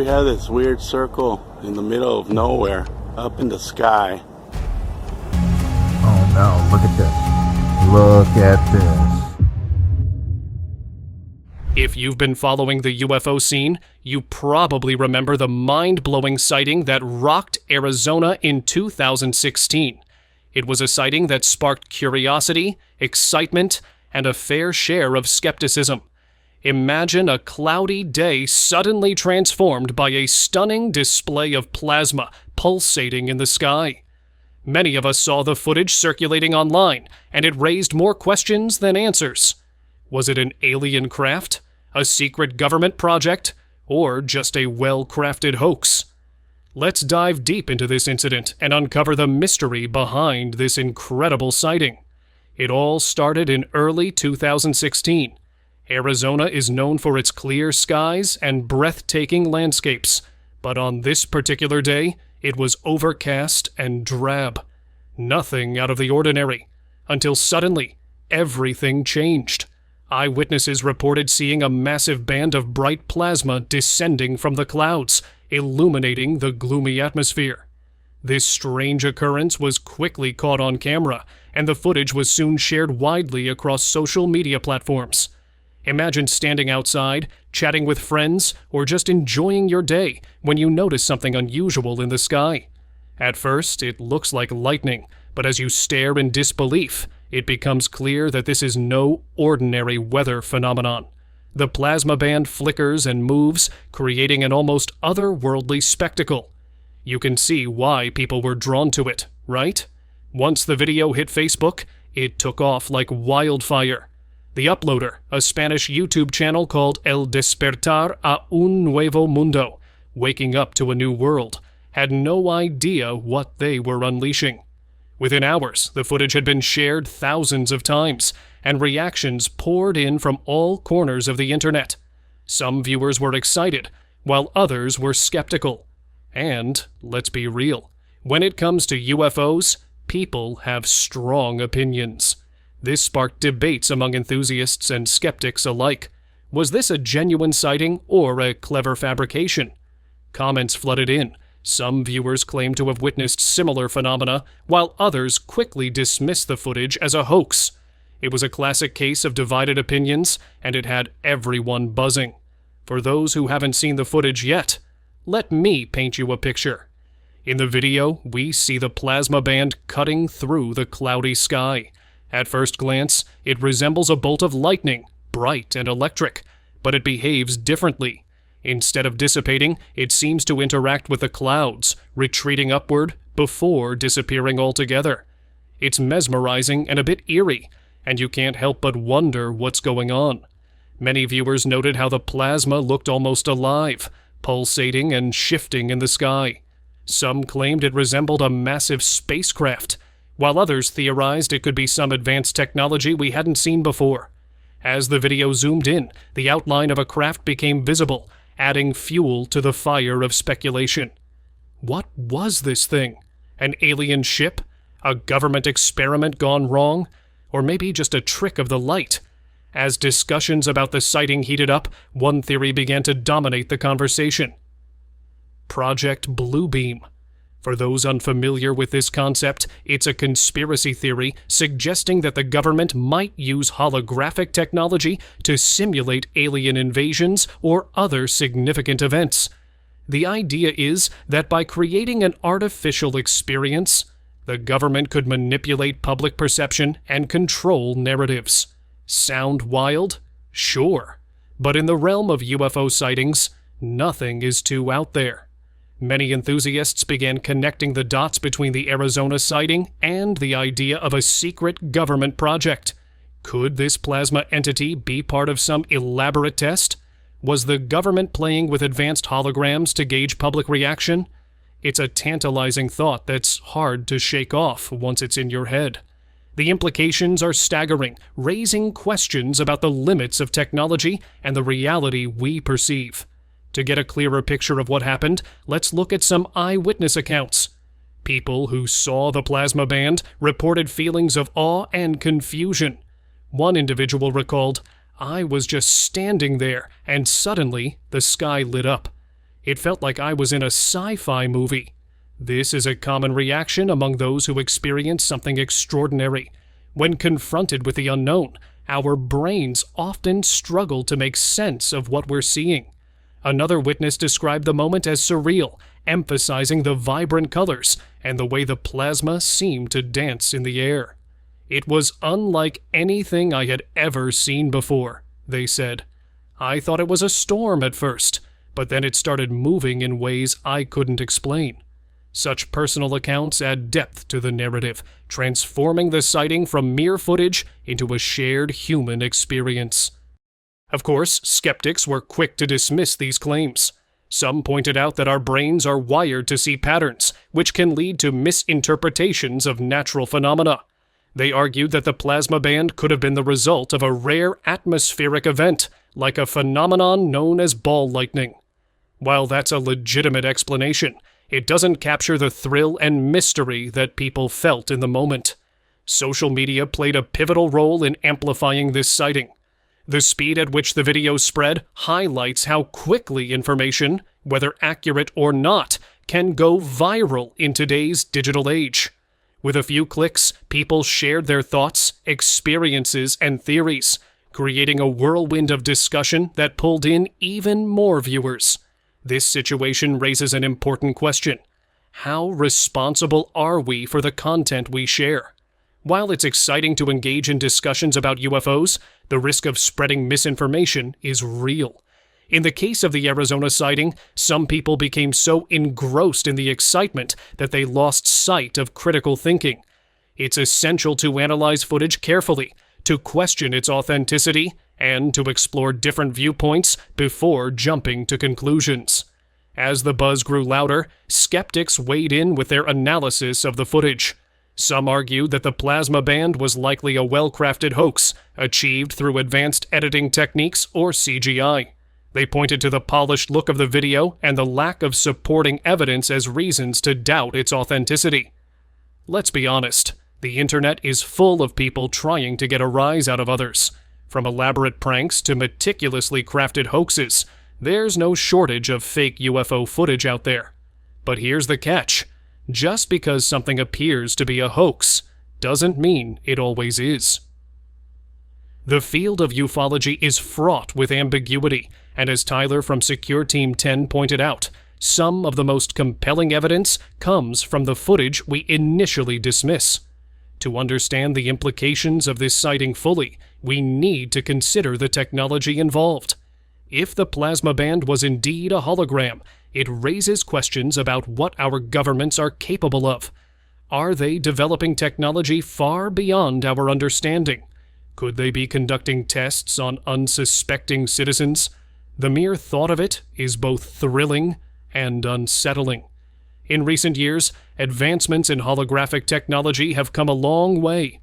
we have this weird circle in the middle of nowhere, up in the sky. Oh no, look at this. Look at this. If you've been following the UFO scene, you probably remember the mind-blowing sighting that rocked Arizona in 2016. It was a sighting that sparked curiosity, excitement, and a fair share of skepticism. Imagine a cloudy day suddenly transformed by a stunning display of plasma pulsating in the sky. Many of us saw the footage circulating online, and it raised more questions than answers. Was it an alien craft, a secret government project, or just a well-crafted hoax? Let's dive deep into this incident and uncover the mystery behind this incredible sighting. It all started in early 2016. Arizona is known for its clear skies and breathtaking landscapes, but on this particular day, it was overcast and drab. Nothing out of the ordinary, until suddenly, everything changed. Eyewitnesses reported seeing a massive band of bright plasma descending from the clouds, illuminating the gloomy atmosphere. This strange occurrence was quickly caught on camera, and the footage was soon shared widely across social media platforms. Imagine standing outside, chatting with friends, or just enjoying your day when you notice something unusual in the sky. At first, it looks like lightning, but as you stare in disbelief, it becomes clear that this is no ordinary weather phenomenon. The plasma band flickers and moves, creating an almost otherworldly spectacle. You can see why people were drawn to it, right? Once the video hit Facebook, it took off like wildfire. The uploader, a Spanish YouTube channel called El Despertar a un Nuevo Mundo, Waking Up to a New World, had no idea what they were unleashing. Within hours, the footage had been shared thousands of times, and reactions poured in from all corners of the internet. Some viewers were excited, while others were skeptical. And, let's be real, when it comes to UFOs, people have strong opinions. This sparked debates among enthusiasts and skeptics alike. Was this a genuine sighting or a clever fabrication? Comments flooded in. Some viewers claimed to have witnessed similar phenomena, while others quickly dismissed the footage as a hoax. It was a classic case of divided opinions, and it had everyone buzzing. For those who haven't seen the footage yet, let me paint you a picture. In the video, we see the plasma band cutting through the cloudy sky. At first glance, it resembles a bolt of lightning, bright and electric, but it behaves differently. Instead of dissipating, it seems to interact with the clouds, retreating upward before disappearing altogether. It's mesmerizing and a bit eerie, and you can't help but wonder what's going on. Many viewers noted how the plasma looked almost alive, pulsating and shifting in the sky. Some claimed it resembled a massive spacecraft, while others theorized it could be some advanced technology we hadn't seen before. As the video zoomed in, the outline of a craft became visible, adding fuel to the fire of speculation. What was this thing? An alien ship? A government experiment gone wrong? Or maybe just a trick of the light? As discussions about the sighting heated up, one theory began to dominate the conversation. Project Bluebeam. For those unfamiliar with this concept, it's a conspiracy theory suggesting that the government might use holographic technology to simulate alien invasions or other significant events. The idea is that by creating an artificial experience, the government could manipulate public perception and control narratives. Sound wild? Sure. But in the realm of UFO sightings, nothing is too out there. Many enthusiasts began connecting the dots between the Arizona sighting and the idea of a secret government project. Could this plasma entity be part of some elaborate test? Was the government playing with advanced holograms to gauge public reaction? It's a tantalizing thought that's hard to shake off once it's in your head. The implications are staggering, raising questions about the limits of technology and the reality we perceive. To get a clearer picture of what happened, let's look at some eyewitness accounts. People who saw the plasma band reported feelings of awe and confusion. One individual recalled, "I was just standing there, and suddenly the sky lit up. It felt like I was in a sci-fi movie. This is a common reaction among those who experience something extraordinary. When confronted with the unknown, our brains often struggle to make sense of what we're seeing. Another witness described the moment as surreal, emphasizing the vibrant colors and the way the plasma seemed to dance in the air. It was unlike anything I had ever seen before, they said. I thought it was a storm at first, but then it started moving in ways I couldn't explain. Such personal accounts add depth to the narrative, transforming the sighting from mere footage into a shared human experience. Of course, skeptics were quick to dismiss these claims. Some pointed out that our brains are wired to see patterns, which can lead to misinterpretations of natural phenomena. They argued that the plasma band could have been the result of a rare atmospheric event, like a phenomenon known as ball lightning. While that's a legitimate explanation, it doesn't capture the thrill and mystery that people felt in the moment. Social media played a pivotal role in amplifying this sighting. The speed at which the video spread highlights how quickly information, whether accurate or not, can go viral in today's digital age. With a few clicks, people shared their thoughts, experiences, and theories, creating a whirlwind of discussion that pulled in even more viewers. This situation raises an important question. How responsible are we for the content we share? While it's exciting to engage in discussions about UFOs, the risk of spreading misinformation is real. In the case of the Arizona sighting, some people became so engrossed in the excitement that they lost sight of critical thinking. It's essential to analyze footage carefully, to question its authenticity, and to explore different viewpoints before jumping to conclusions. As the buzz grew louder, skeptics weighed in with their analysis of the footage. Some argued that the plasma band was likely a well-crafted hoax, achieved through advanced editing techniques or CGI. They pointed to the polished look of the video and the lack of supporting evidence as reasons to doubt its authenticity. Let's be honest, the internet is full of people trying to get a rise out of others. From elaborate pranks to meticulously crafted hoaxes, there's no shortage of fake UFO footage out there. But here's the catch. Just because something appears to be a hoax doesn't mean it always is. The field of ufology is fraught with ambiguity, and as Tyler from Secure Team 10 pointed out, some of the most compelling evidence comes from the footage we initially dismiss. To understand the implications of this sighting fully, we need to consider the technology involved. If the plasma band was indeed a hologram, it raises questions about what our governments are capable of. Are they developing technology far beyond our understanding? Could they be conducting tests on unsuspecting citizens? The mere thought of it is both thrilling and unsettling. In recent years, advancements in holographic technology have come a long way.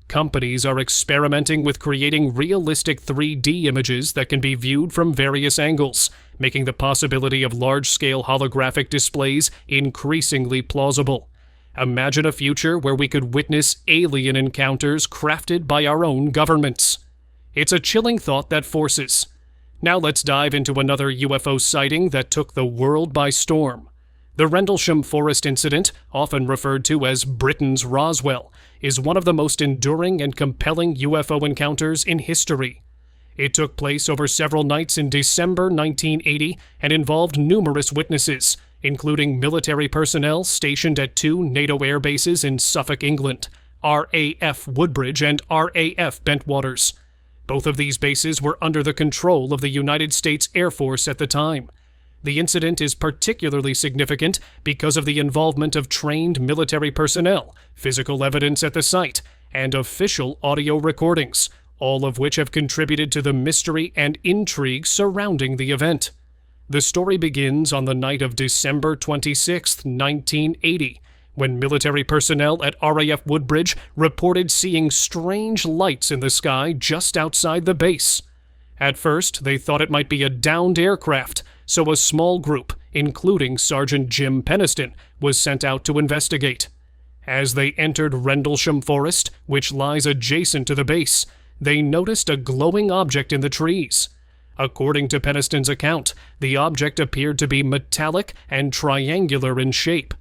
Companies are experimenting with creating realistic 3D images that can be viewed from various angles, making the possibility of large-scale holographic displays increasingly plausible. Imagine a future where we could witness alien encounters crafted by our own governments. It's a chilling thought that forces. Now let's dive into another UFO sighting that took the world by storm. The Rendlesham Forest incident, often referred to as Britain's Roswell, is one of the most enduring and compelling UFO encounters in history. It took place over several nights in December 1980 and involved numerous witnesses, including military personnel stationed at 2 NATO air bases in Suffolk, England, RAF Woodbridge and RAF Bentwaters. Both of these bases were under the control of the United States Air Force at the time. The incident is particularly significant because of the involvement of trained military personnel, physical evidence at the site, and official audio recordings, all of which have contributed to the mystery and intrigue surrounding the event. The story begins on the night of December 26, 1980, when military personnel at RAF Woodbridge reported seeing strange lights in the sky just outside the base. At first, they thought it might be a downed aircraft, so a small group, including Sergeant Jim Peniston, was sent out to investigate. As they entered Rendlesham Forest, which lies adjacent to the base, they noticed a glowing object in the trees. According to Peniston's account, the object appeared to be metallic and triangular in shape.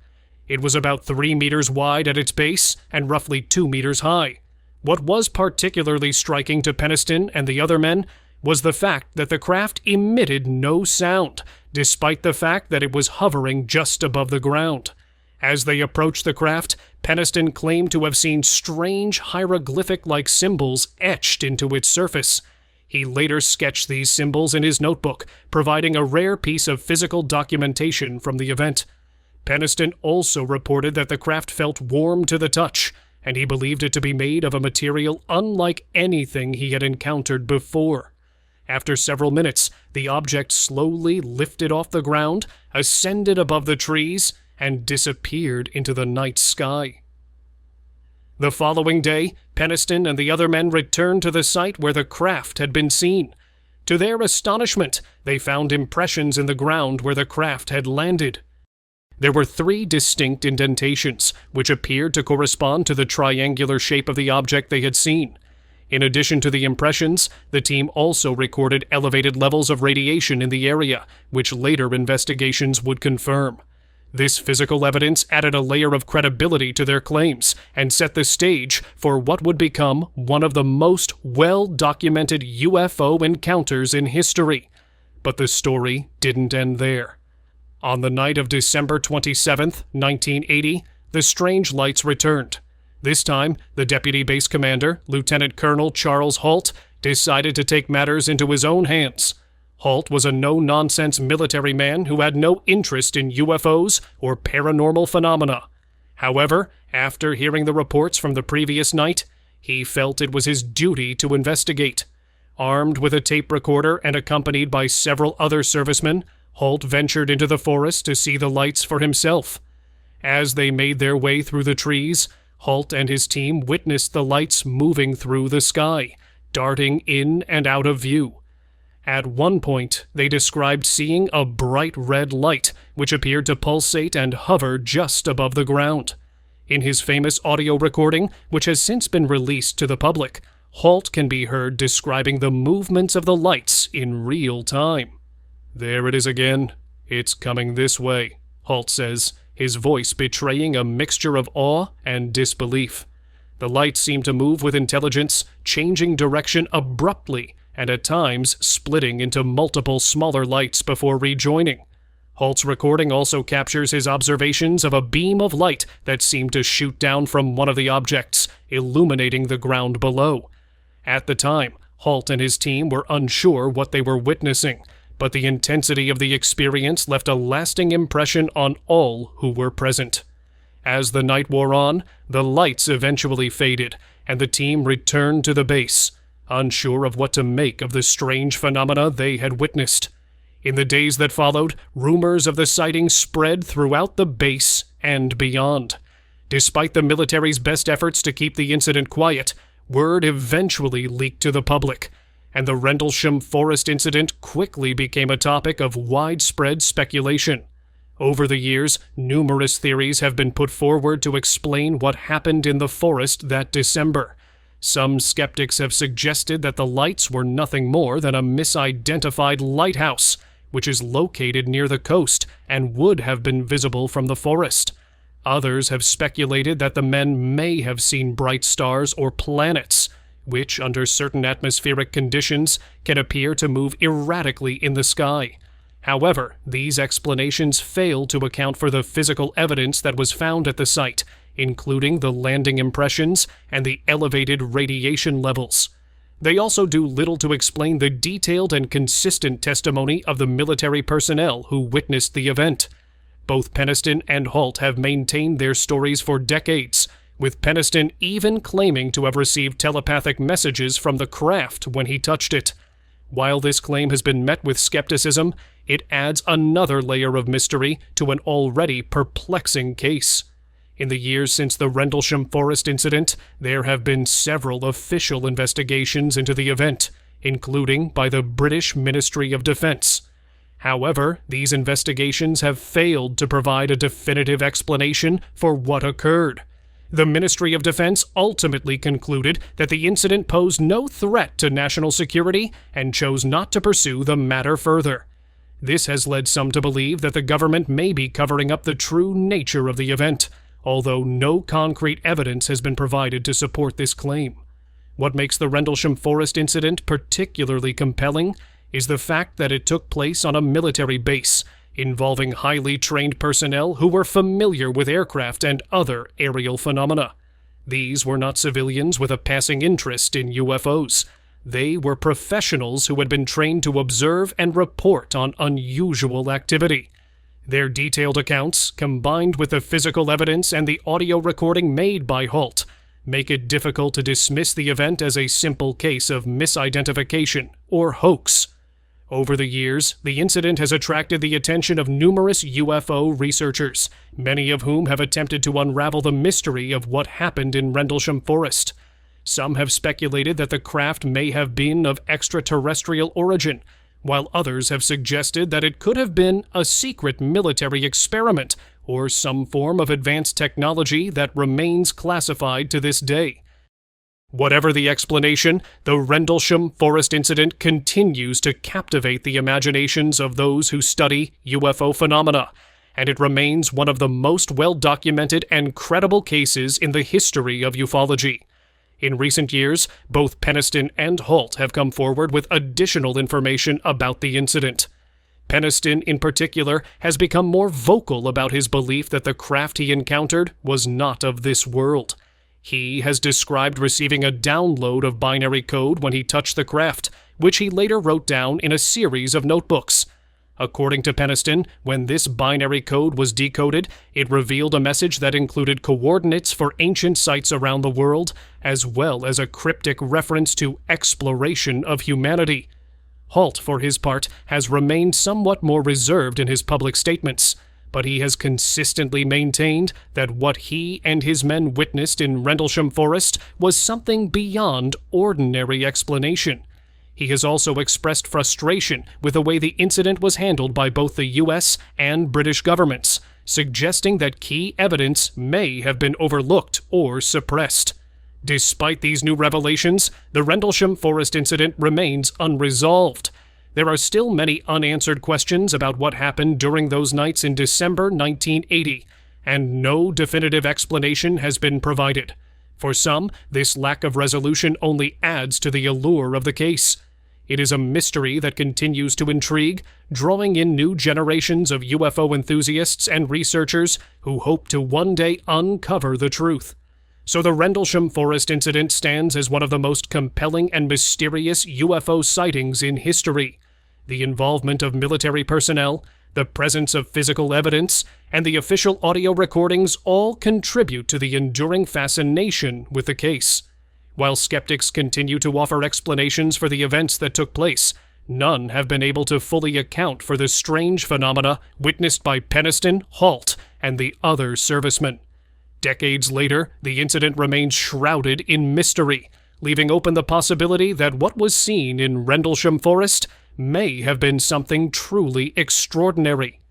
It was about 3 meters wide at its base and roughly 2 meters high. What was particularly striking to Peniston and the other men was the fact that the craft emitted no sound, despite the fact that it was hovering just above the ground. As they approached the craft, Peniston claimed to have seen strange hieroglyphic-like symbols etched into its surface. He later sketched these symbols in his notebook, providing a rare piece of physical documentation from the event. Peniston also reported that the craft felt warm to the touch, and he believed it to be made of a material unlike anything he had encountered before. After several minutes, the object slowly lifted off the ground, ascended above the trees, and disappeared into the night sky. The following day, Peniston and the other men returned to the site where the craft had been seen. To their astonishment, they found impressions in the ground where the craft had landed. There were 3 distinct indentations, which appeared to correspond to the triangular shape of the object they had seen. In addition to the impressions, the team also recorded elevated levels of radiation in the area, which later investigations would confirm. This physical evidence added a layer of credibility to their claims and set the stage for what would become one of the most well-documented UFO encounters in history. But the story didn't end there. On the night of December 27, 1980, the strange lights returned. This time, the deputy base commander, Lieutenant Colonel Charles Halt, decided to take matters into his own hands. Halt was a no-nonsense military man who had no interest in UFOs or paranormal phenomena. However, after hearing the reports from the previous night, he felt it was his duty to investigate. Armed with a tape recorder and accompanied by several other servicemen, Halt ventured into the forest to see the lights for himself. As they made their way through the trees, Halt and his team witnessed the lights moving through the sky, darting in and out of view. At one point, they described seeing a bright red light, which appeared to pulsate and hover just above the ground. In his famous audio recording, which has since been released to the public, Halt can be heard describing the movements of the lights in real time. "There it is again. It's coming this way," Halt says, his voice betraying a mixture of awe and disbelief. The lights seem to move with intelligence, changing direction abruptly, and at times splitting into multiple smaller lights before rejoining. Halt's recording also captures his observations of a beam of light that seemed to shoot down from one of the objects, illuminating the ground below. At the time, Halt and his team were unsure what they were witnessing, but the intensity of the experience left a lasting impression on all who were present. As the night wore on, the lights eventually faded, and the team returned to the base, unsure of what to make of the strange phenomena they had witnessed. In the days that followed, rumors of the sighting spread throughout the base and beyond. Despite the military's best efforts to keep the incident quiet, word eventually leaked to the public, and the Rendlesham Forest incident quickly became a topic of widespread speculation. Over the years, numerous theories have been put forward to explain what happened in the forest that December. Some skeptics have suggested that the lights were nothing more than a misidentified lighthouse, which is located near the coast and would have been visible from the forest. Others have speculated that the men may have seen bright stars or planets, which, under certain atmospheric conditions, can appear to move erratically in the sky. However, these explanations fail to account for the physical evidence that was found at the site, including the landing impressions and the elevated radiation levels. They also do little to explain the detailed and consistent testimony of the military personnel who witnessed the event. Both Peniston and Halt have maintained their stories for decades, with Peniston even claiming to have received telepathic messages from the craft when he touched it. While this claim has been met with skepticism, it adds another layer of mystery to an already perplexing case. In the years since the Rendlesham Forest incident, there have been several official investigations into the event, including by the British Ministry of Defence. However, these investigations have failed to provide a definitive explanation for what occurred. The Ministry of Defense ultimately concluded that the incident posed no threat to national security and chose not to pursue the matter further. This has led some to believe that the government may be covering up the true nature of the event, although no concrete evidence has been provided to support this claim. What makes the Rendlesham Forest incident particularly compelling is the fact that it took place on a military base, involving highly trained personnel who were familiar with aircraft and other aerial phenomena. These were not civilians with a passing interest in UFOs. They were professionals who had been trained to observe and report on unusual activity. Their detailed accounts, combined with the physical evidence and the audio recording made by Halt, make it difficult to dismiss the event as a simple case of misidentification or hoax. Over the years, the incident has attracted the attention of numerous UFO researchers, many of whom have attempted to unravel the mystery of what happened in Rendlesham Forest. Some have speculated that the craft may have been of extraterrestrial origin, while others have suggested that it could have been a secret military experiment or some form of advanced technology that remains classified to this day. Whatever the explanation, the Rendlesham Forest incident continues to captivate the imaginations of those who study UFO phenomena, and it remains one of the most well-documented and credible cases in the history of ufology. In recent years, both Peniston and Halt have come forward with additional information about the incident. Peniston, in particular, has become more vocal about his belief that the craft he encountered was not of this world. He has described receiving a download of binary code when he touched the craft, which he later wrote down in a series of notebooks. According to Peniston, when this binary code was decoded, it revealed a message that included coordinates for ancient sites around the world, as well as a cryptic reference to exploration of humanity. Halt, for his part, has remained somewhat more reserved in his public statements, but he has consistently maintained that what he and his men witnessed in Rendlesham Forest was something beyond ordinary explanation. He has also expressed frustration with the way the incident was handled by both the U.S. and British governments, suggesting that key evidence may have been overlooked or suppressed. Despite these new revelations, the Rendlesham Forest incident remains unresolved. There are still many unanswered questions about what happened during those nights in December 1980, and no definitive explanation has been provided. For some, this lack of resolution only adds to the allure of the case. It is a mystery that continues to intrigue, drawing in new generations of UFO enthusiasts and researchers who hope to one day uncover the truth. So the Rendlesham Forest incident stands as one of the most compelling and mysterious UFO sightings in history. The involvement of military personnel, the presence of physical evidence, and the official audio recordings all contribute to the enduring fascination with the case. While skeptics continue to offer explanations for the events that took place, none have been able to fully account for the strange phenomena witnessed by Peniston, Halt, and the other servicemen. Decades later, the incident remains shrouded in mystery, leaving open the possibility that what was seen in Rendlesham Forest may have been something truly extraordinary.